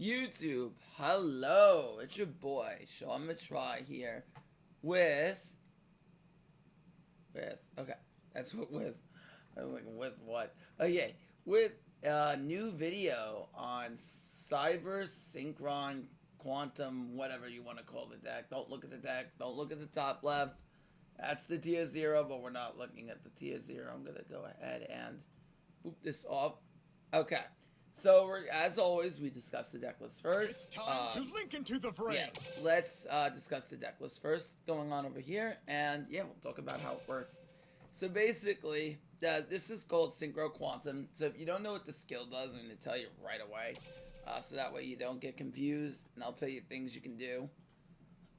YouTube, hello, it's your boy Sean Matrai here with okay, that's what with. I'm like with what? Oh yeah, with a new video on cyber synchron quantum whatever you want to call the deck. Don't look at the deck. Don't look at the top left. That's the tier 0, but we're not looking at the tier 0. I'm gonna go ahead and boop this up. Okay. So as always, we discuss the deck list first. It's time to link into the frame. Yeah, let's discuss the deck list first. Going on over here, and yeah, we'll talk about how it works. So basically, this is called Synchro Quantum. So if you don't know what the skill does, I'm going to tell you right away. So that way you don't get confused, and I'll tell you things you can do.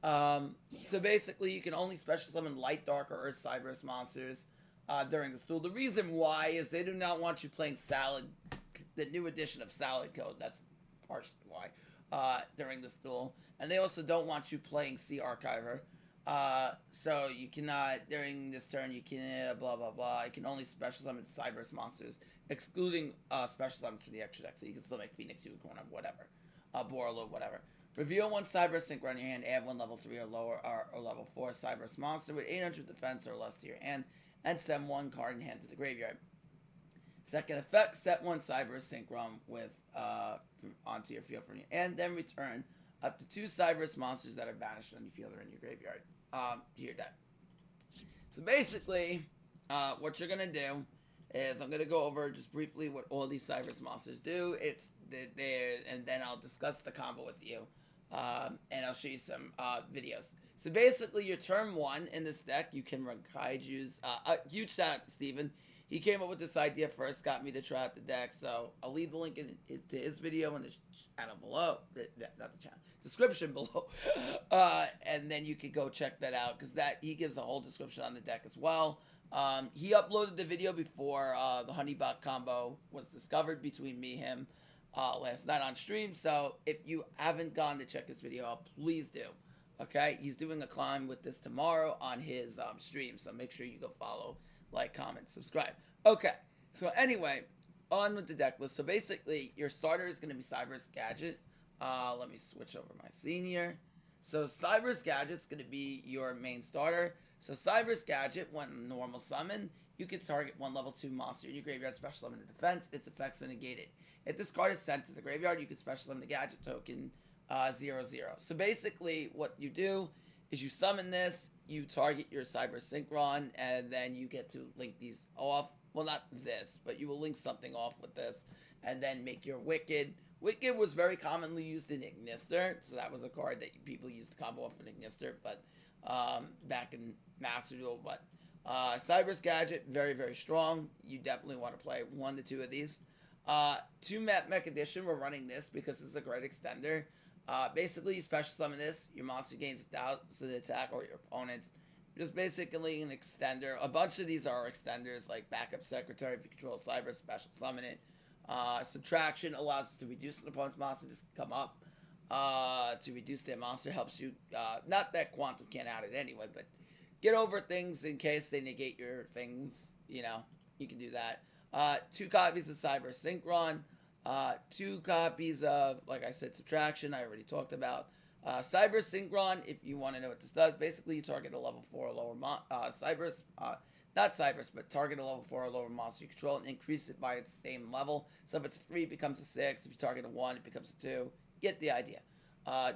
So basically, you can only special summon light, dark, or earth cyberus monsters during this duel. The reason why is they do not want you playing Salad, the new edition of Salad Code. That's partially why during this duel. And they also don't want you playing Sea Archiver. So you cannot, during this turn, you can, blah, blah, blah. You can only special summon Cyberus monsters, excluding special summons from the extra deck. So you can still make Phoenix, Unicorn, or whatever. Borlo, whatever. Reveal one Cyberus Synchron in your hand, add one level 3 or lower, or level 4 Cyberus monster with 800 defense or less to your hand, and send one card in hand to the graveyard. Second effect, set one Cyberus Synchron with, onto your field from your hand, then return up to 2 Cyberus monsters that are banished on your field or in your graveyard. To your deck. So basically, what you're gonna do is I'm gonna go over just briefly what all these Cyberus monsters do. And then I'll discuss the combo with you, and I'll show you some videos. So basically, your turn 1 in this deck, you can run Kaiju's. A huge shout out to Steven. He came up with this idea first, got me to try out the deck. So I'll leave the link to his video in the channel below, not the channel, description below, and then you could go check that out because he gives a whole description on the deck as well. He uploaded the video before the Honeybot combo was discovered between me and him last night on stream. So if you haven't gone to check this video out, please do. Okay, he's doing a climb with this tomorrow on his stream, so make sure you go follow, like, comment, subscribe. Okay, so anyway, on with the deck list. So basically, your starter is going to be Cyberus Gadget. Let me switch over my scene here. So Cyberus Gadget's going to be your main starter. So Cyberus Gadget, when normal summon, you can target one level 2 monster in your graveyard, special summon the defense. Its effects are negated. If this card is sent to the graveyard, you can special summon the Gadget token 0/0. So basically, what you do is you summon this, you target your Cyber Synchron, and then you get to link these off. Well, not this, but you will link something off with this, and then make your Wicked. Wicked was very commonly used in Ignister, so that was a card that people used to combo off in Ignister, but back in Master Duel. But Cyberus Gadget, very, very strong. You definitely want to play 1 to 2 of these. 2 Mech Edition, we're running this because it's a great extender. Basically, you special summon this, your monster gains 1,000 attack or your opponent's. Just basically an extender. A bunch of these are extenders, like Backup Secretary if you control Cyber, special summon it. Subtraction allows us to reduce an opponent's monster to come up. To reduce their monster helps you, not that Quantum can't add it anyway, but get over things in case they negate your things, you know, you can do that. 2 copies of Cyber Synchron. 2 copies of, like I said, Subtraction, I already talked about. Cyber Synchron, if you want to know what this does, basically you target a level 4 or lower Cyberus, not Cyberus, but target a level 4 or lower monster you control and increase it by its same level. So if it's a 3, it becomes a 6. If you target a 1, it becomes a 2. Get the idea.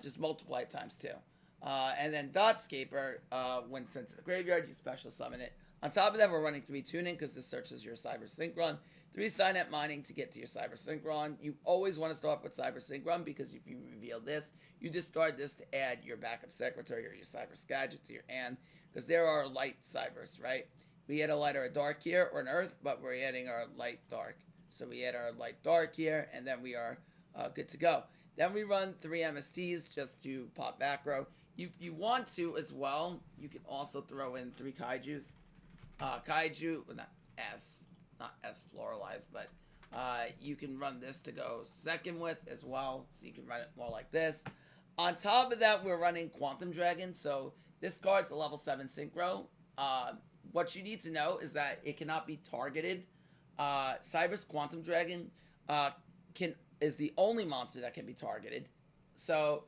Just multiply it times 2. And then Dotscaper, when sent to the graveyard, you special summon it. On top of that, we're running 3 tuning because this searches your Cyber Synchron. 3 Signet mining to get to your Cyber Synchron. You always want to start with Cyber Synchron because if you reveal this, you discard this to add your Backup Secretary or your Cyber Gadget to your hand because there are light Cybers, right? We had a light or a dark here or an earth, but we're adding our light dark. So we add our light dark here and then we are good to go. Then we run 3 MSTs just to pop back row. If you want to as well, you can also throw in 3 Kaijus. Kaiju, well, not S pluralized, but you can run this to go second with as well, so you can run it more like this. On top of that, we're running Quantum Dragon, so this card's a level 7 synchro. What you need to know is that it cannot be targeted. Cyber's Quantum Dragon is the only monster that can be targeted. So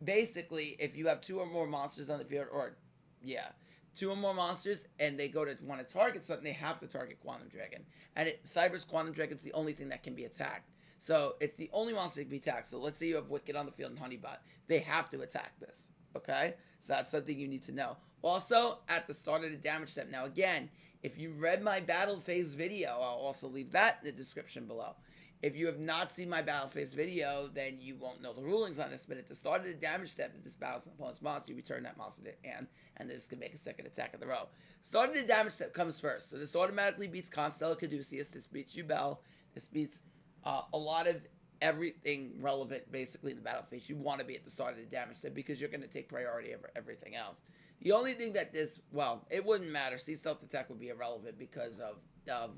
basically, if you have 2 or more monsters on the field, or yeah, 2 or more monsters, and they go to want to target something, they have to target Quantum Dragon. And Cyber's Quantum Dragon's the only thing that can be attacked. So it's the only monster that can be attacked. So let's say you have Wicked on the field and Honeybot. They have to attack this. Okay? So that's something you need to know. Also, at the start of the damage step. Now again, if you read my battle phase video, I'll also leave that in the description below. If you have not seen my battle phase video, then you won't know the rulings on this. But at the start of the damage step, if this battles an opponent's monster, you return that monster to hand, and this can make a second attack in the row. Start of the damage step comes first. So this automatically beats Constellar Caduceus. This beats Jubel. This beats a lot of everything relevant, basically, in the battle phase. You want to be at the start of the damage step because you're going to take priority over everything else. The only thing that well, it wouldn't matter. See, stealth attack would be irrelevant because of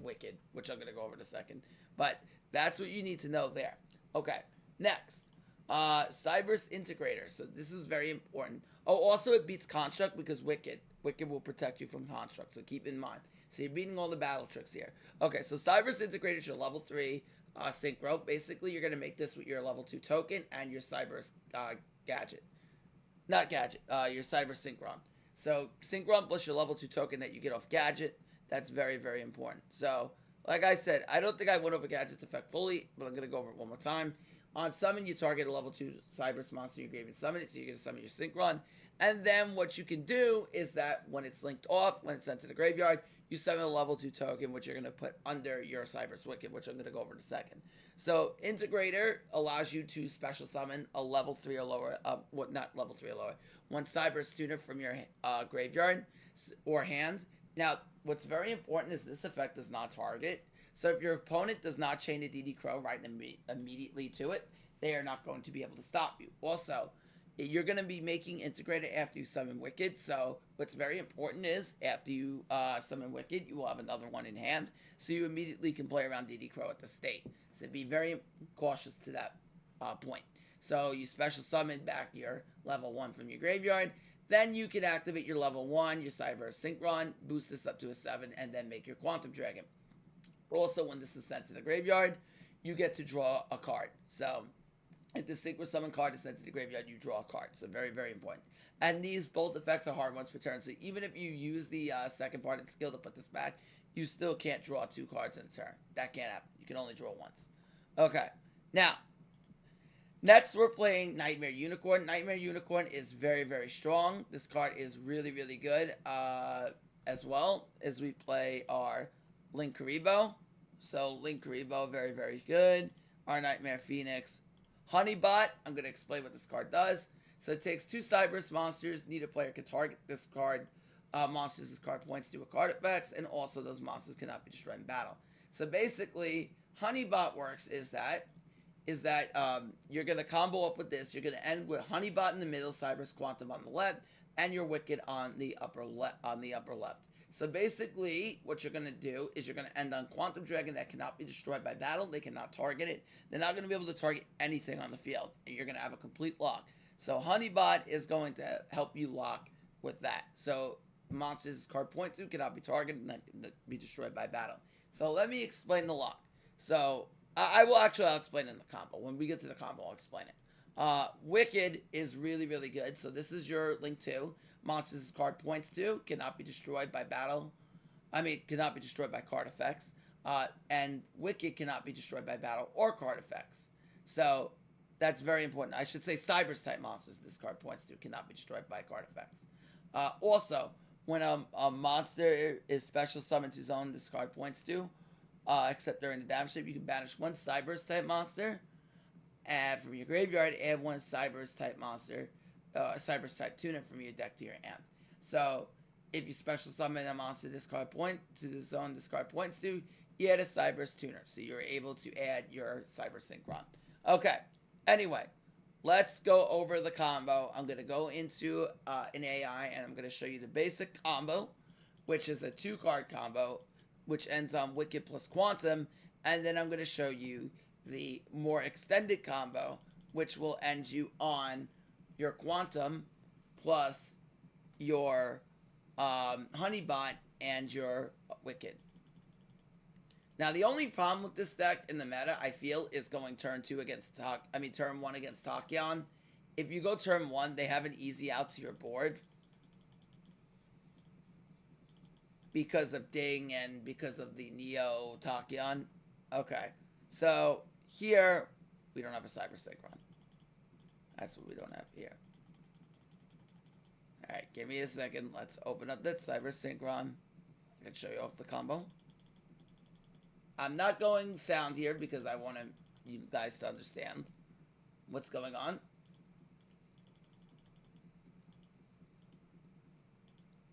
Wicked, which I'm going to go over in a second. But that's what you need to know there. Okay, next. Cyber's Integrator. So this is very important. Oh, also it beats Construct because Wicked will protect you from Construct. So keep in mind. So you're beating all the battle tricks here. Okay, so Cyber's Integrator is your level 3 Synchro. Basically, you're going to make this with your level 2 token and your Cyber's gadget. Not gadget, your Cyber Synchron. So Synchron plus your level 2 token that you get off gadget. That's very, very important. So like I said, I don't think I went over Gadget's effect fully, but I'm going to go over it one more time. On summon, you target a level 2 Cyber's monster in your grave and summon it, so you're going to summon your Synchron. And then what you can do is that when it's linked off, when it's sent to the graveyard, you summon a level 2 token, which you're going to put under your Cyber's Wicked, which I'm going to go over in a second. So Integrator allows you to special summon a level 3 or lower, not level 3 or lower, one Cyber's Tuner from your graveyard or hand. Now, what's very important is this effect does not target. So if your opponent does not chain a DD Crow right immediately to it, they are not going to be able to stop you. Also, you're going to be making Integrator after you summon Wicked. So what's very important is after you summon Wicked, you will have another one in hand. So you immediately can play around DD Crow at the state. So be very cautious to that point. So you special summon back your level 1 from your graveyard. Then you can activate your level 1, your Cyber Synchron, boost this up to a 7, and then make your Quantum Dragon. Also, when this is sent to the graveyard, you get to draw a card. So, if the Synchro Summon card is sent to the graveyard, you draw a card. So, very, very important. And these both effects are hard ones per turn. So, even if you use the second part of the skill to put this back, you still can't draw 2 cards in a turn. That can't happen. You can only draw once. Okay. Now, next, we're playing Nightmare Unicorn. Nightmare Unicorn is very, very strong. This card is really, really good, as well as we play our Link Karibo. So, Link Karibo, very, very good. Our Nightmare Phoenix. Honeybot, I'm going to explain what this card does. So, it takes 2 Cyber's monsters. Neither player can target this card. Monsters this card points to with card effects, and also those monsters cannot be destroyed in battle. So, basically, Honeybot works is that you're going to combo up with this. You're going to end with Honeybot in the middle, Cyber's Quantum on the left, and your Wicked on the upper left. So basically, what you're going to do is you're going to end on Quantum Dragon that cannot be destroyed by battle. They cannot target it. They're not going to be able to target anything on the field. You're going to have a complete lock. So Honeybot is going to help you lock with that. So monsters card point to cannot be targeted and not be destroyed by battle. So let me explain the lock. So I'll explain it in the combo. When we get to the combo, I'll explain it. Wicked is really, really good. So this is your Link 2. Monsters card points to cannot be destroyed by battle. Cannot be destroyed by card effects. And Wicked cannot be destroyed by battle or card effects. So that's very important. I should say Cyber's type monsters this card points to cannot be destroyed by card effects. Also, when a monster is special summoned to his own, this card points to, except during the damage step, you can banish 1 Cyber's type monster and from your graveyard, add 1 Cyber's type monster, Cyber's type tuner from your deck to your hand. So if you special summon a monster this card point to the zone this card points to, you add a Cyber's tuner. So you're able to add your Cyber Synchron. Okay. Anyway, let's go over the combo. I'm going to go into an AI and I'm going to show you the basic combo, which is a 2-card combo, which ends on Wicked plus Quantum. And then I'm going to show you the more extended combo, which will end you on your Quantum plus your Honeybot and your Wicked. Now, the only problem with this deck in the meta, I feel, is going turn 1 against Tachyon. If you go turn 1, they have an easy out to your board. Because of Ding and because of the Neo Tachyon. Okay. So, here, we don't have a Cyber Synchron. That's what we don't have here. Alright, give me a second. Let's open up that Cyber Synchron. I can show you off the combo. I'm not going sound here because I want you guys to understand what's going on.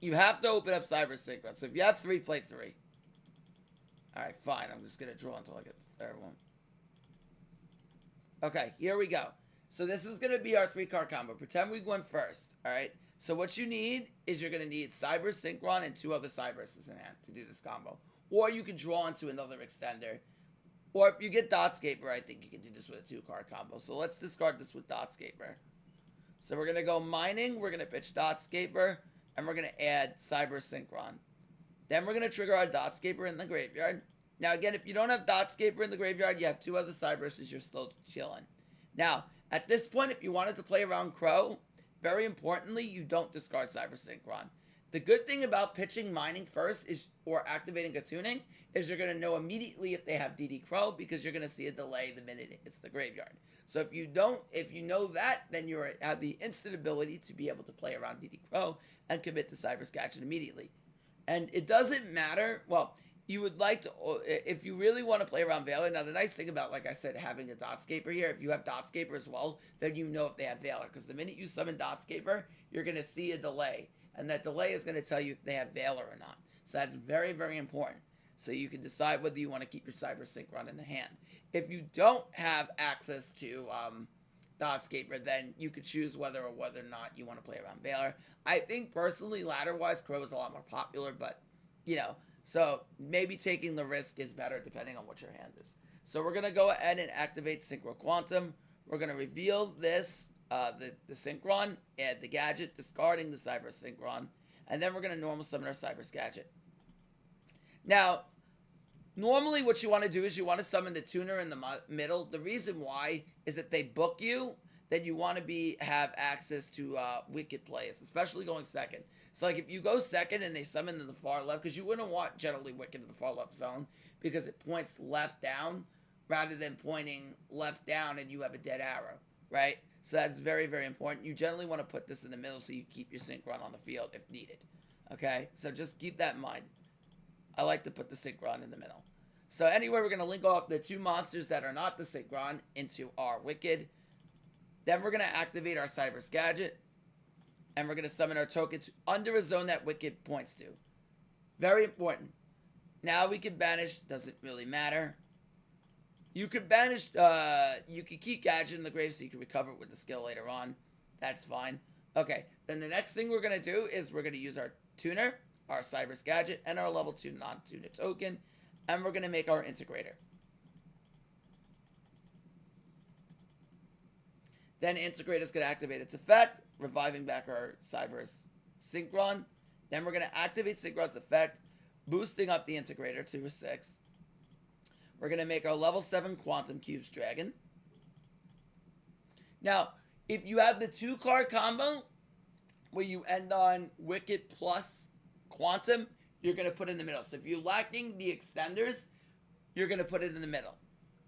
You have to open up Cyber Synchron. So if you have 3, play 3. Alright, fine. I'm just going to draw until I get the third one. Okay, here we go. So this is going to be our 3-card combo. Pretend we went first. Alright? So what you need is you're going to need Cyber Synchron and 2 other Cyberses in hand to do this combo. Or you can draw into another extender. Or if you get Dotscaper, I think you can do this with a 2-card combo. So let's discard this with Dotscaper. So we're going to go mining. We're going to pitch Dotscaper. And we're going to add Cyber Synchron. Then we're going to trigger our Dotscaper in the graveyard. Now again, if you don't have Dotscaper in the graveyard, you have 2 other Cyberses, you're still chilling. Now, at this point, if you wanted to play around Crow, very importantly, you don't discard Cyber Synchron. The good thing about pitching mining first is, or activating a tuning, is you're going to know immediately if they have DD Crow because you're going to see a delay the minute it hits the graveyard. So if you know that, then you have the instant ability to be able to play around DD Crow and commit to Cyber Sketchin immediately. And it doesn't matter, well, you would like to, if you really want to play around Valor, now the nice thing about, like I said, having a Dotscaper here, if you have Dotscaper as well, then you know if they have Valor, because the minute you summon Dotscaper, you're going to see a delay, and that delay is going to tell you if they have Valor or not. So that's very, very important. So you can decide whether you want to keep your Cyber Synchron in the hand. If you don't have access to Dotscaper, then you could choose whether or not you want to play around Valor. I think personally, ladder-wise, Crow is a lot more popular, but, you know, so maybe taking the risk is better depending on what your hand is. So we're going to go ahead and activate Synchro Quantum. We're going to reveal this, the Synchron, add the gadget, discarding the Cyber Synchron, and then we're going to normal summon our Cyber Gadget. Now, normally what you want to do is you want to summon the tuner in the middle. The reason why is that they book you, then you want to have access to Wicked plays, especially going second. So like if you go second and they summon to the far left, because you wouldn't want generally Wicked in the far left zone because it points left down rather than pointing left down and you have a dead arrow, right? So that's very, very important. You generally want to put this in the middle so you keep your Synchron on the field if needed, okay? So just keep that in mind. I like to put the Synchron in the middle. So anyway, we're going to link off the 2 monsters that are not the Synchron into our Wicked. Then we're going to activate our Cyber Gadget. And we're going to summon our token under a zone that Wicked points to. Very important. Now we can banish. Doesn't really matter. You could banish. You could keep Gadget in the grave so you can recover it with the skill later on. That's fine. Okay. Then the next thing we're going to do is we're going to use our tuner, our Cyber Gadget, and our level 2 non-tuner token. And we're going to make our integrator. Then integrator is going to activate its effect, reviving back our Cyber Synchron. Then we're going to activate Synchron's effect, boosting up the integrator to a 6. We're going to make our level 7 Quantum Cubes Dragon. Now, if you have the 2-card combo, where you end on Wicked plus Quantum, you're going to put it in the middle. So if you're lacking the extenders, you're going to put it in the middle.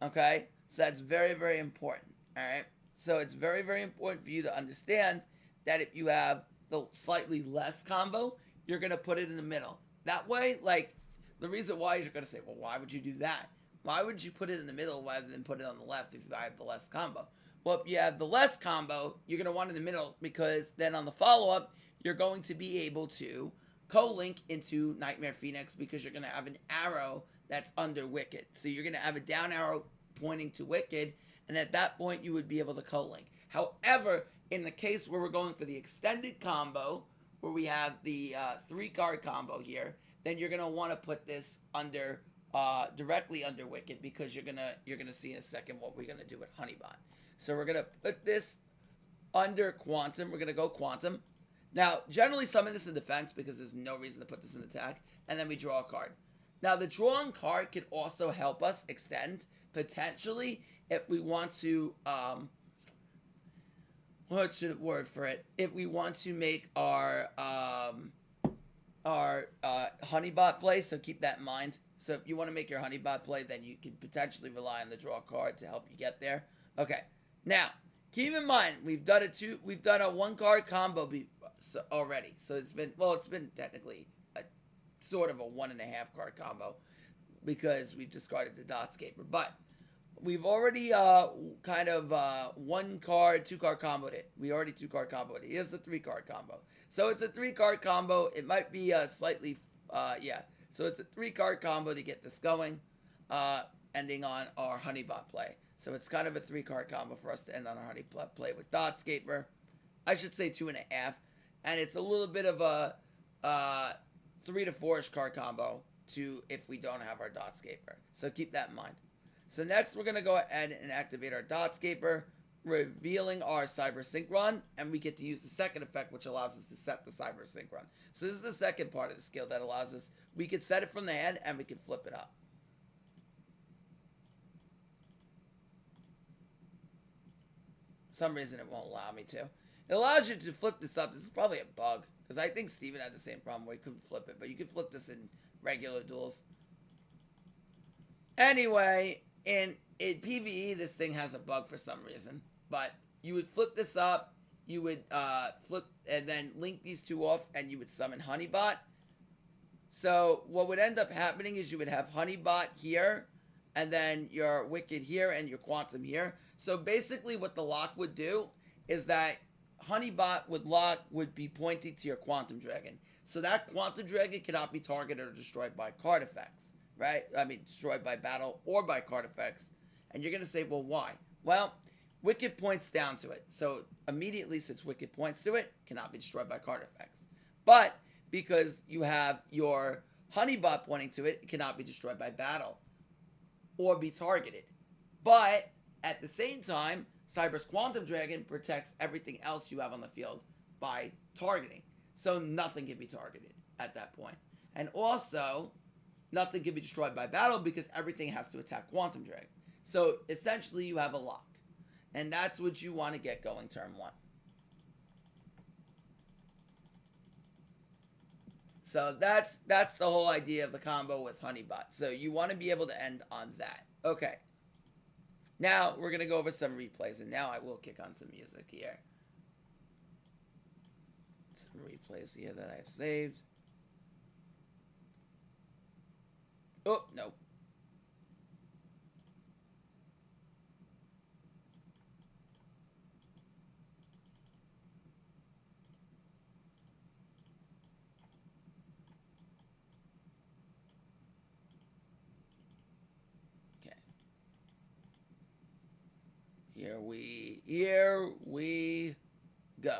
Okay? So that's very, very important. Alright? So it's very, very important for you to understand that if you have the slightly less combo, you're going to put it in the middle. That way, like, the reason why is you're going to say, well, why would you do that? Why would you put it in the middle rather than put it on the left if you have the less combo? Well, if you have the less combo, you're going to want it in the middle because then on the follow-up, you're going to be able to co-link into Nightmare Phoenix because you're going to have an arrow that's under Wicked. So you're going to have a down arrow pointing to Wicked, and at that point, you would be able to co-link. However, in the case where we're going for the extended combo, where we have the 3-card combo here, then you're going to want to put this under directly under Wicked because you're gonna see in a second what we're gonna do with Honeybot. So we're gonna put this under Quantum. We're gonna go Quantum. Now, generally summon this in defense because there's no reason to put this in attack, and then we draw a card. Now, the drawing card can also help us extend, potentially, if we want to, what should word for it? If we want to make our honeybot play, so keep that in mind. So if you want to make your honeybot play, then you can potentially rely on the draw card to help you get there. Okay, now keep in mind we've done a 1 card combo already. So it's been technically a sort of a 1.5 card combo because we discarded the Dotscaper, but we've already 1 card, 2 card comboed it. We already 2 card comboed it. Here's the 3 card combo. So it's a 3 card combo. It might be slightly, So it's a 3 card combo to get this going, ending on our Honeybot play. So it's kind of a 3 card combo for us to end on our Honeybot play with Dotscaper. I should say 2.5. And it's a little bit of a 3 to 4-ish card combo to if we don't have our Dotscaper. So keep that in mind. So next we're going to go ahead and activate our Dotscaper, revealing our Cyber Synchron, and we get to use the second effect, which allows us to set the Cyber Synchron. So this is the second part of the skill that allows us, we can set it from the hand and we can flip it up. For some reason it won't allow me to. It allows you to flip this up. This is probably a bug, because I think Steven had the same problem where he couldn't flip it, but you can flip this in regular duels. Anyway, in PvE, this thing has a bug for some reason, but you would flip this up, you would flip and then link these two off, and you would summon Honeybot. So what would end up happening is you would have Honeybot here, and then your Wicked here, and your Quantum here. So basically what the lock would do is that Honeybot would be pointing to your Quantum Dragon. So that Quantum Dragon cannot be targeted or destroyed by card effects, right? I mean, destroyed by battle or by card effects. And you're going to say, well, why? Well, Wicked points down to it. So immediately, since Wicked points to it, cannot be destroyed by card effects. But because you have your Honeybot pointing to it, it cannot be destroyed by battle or be targeted. But at the same time, Cyber's Quantum Dragon protects everything else you have on the field by targeting. So nothing can be targeted at that point. And also, nothing can be destroyed by battle because everything has to attack Quantum Dragon. So essentially you have a lock. And that's what you want to get going turn 1. So that's the whole idea of the combo with Honeybot. So you want to be able to end on that. Okay. Now we're going to go over some replays. And now I will kick on some music here. Some replays here that I've saved. Oh, no. Okay. Here we go.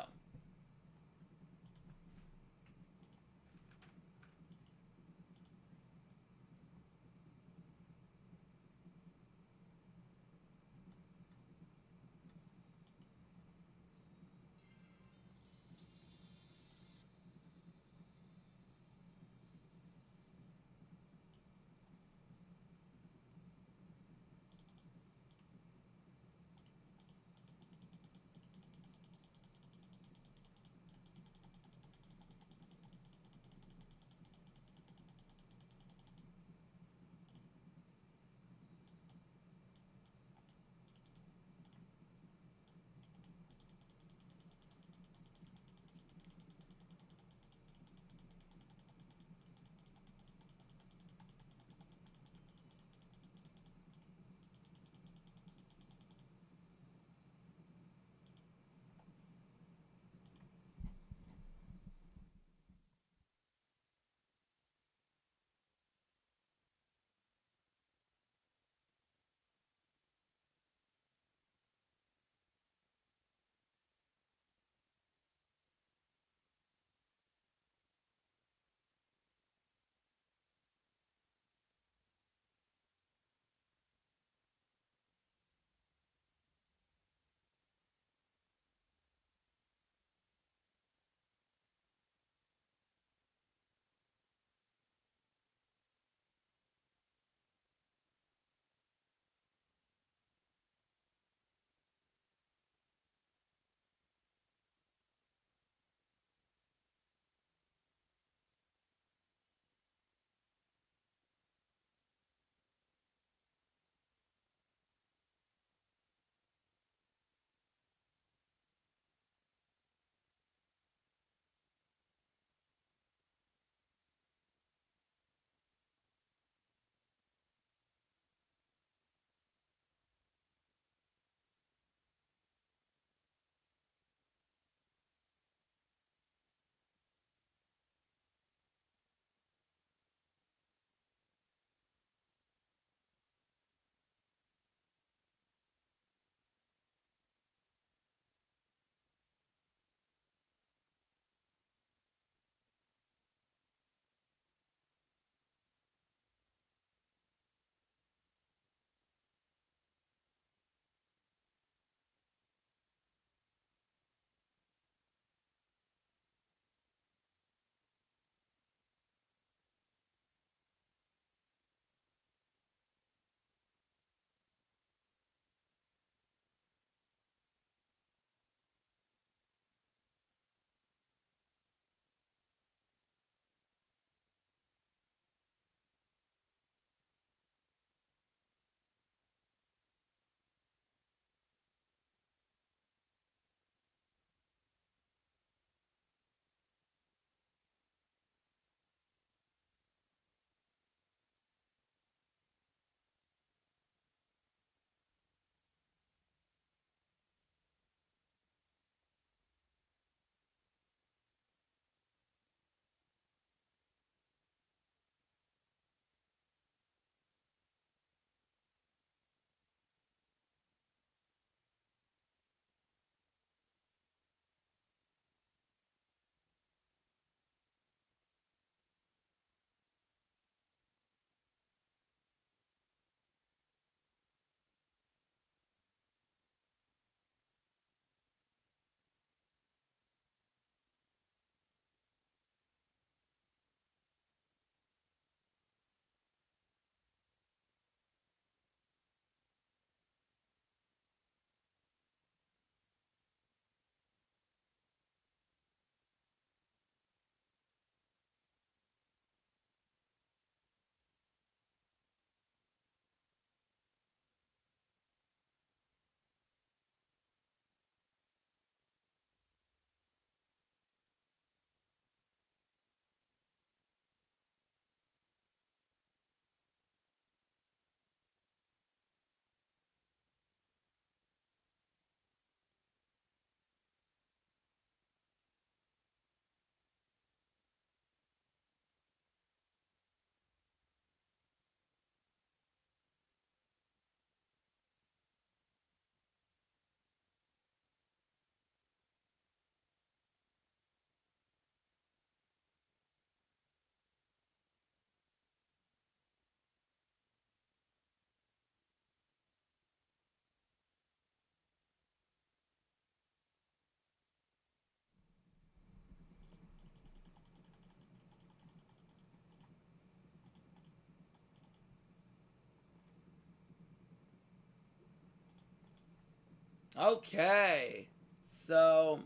Okay, so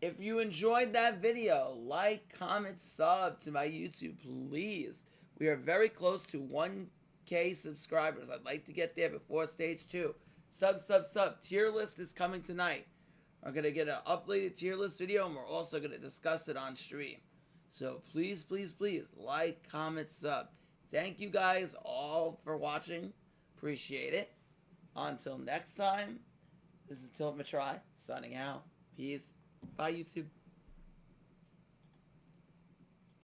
if you enjoyed that video, like, comment, sub to my YouTube, please. We are very close to 1K subscribers. I'd like to get there before stage 2. Sub. Tier list is coming tonight. We're going to get an updated tier list video, and we're also going to discuss it on stream. So please, like, comment, sub. Thank you guys all for watching. Appreciate it. Until next time, this is Sean Matrai signing out. Peace. Bye, YouTube.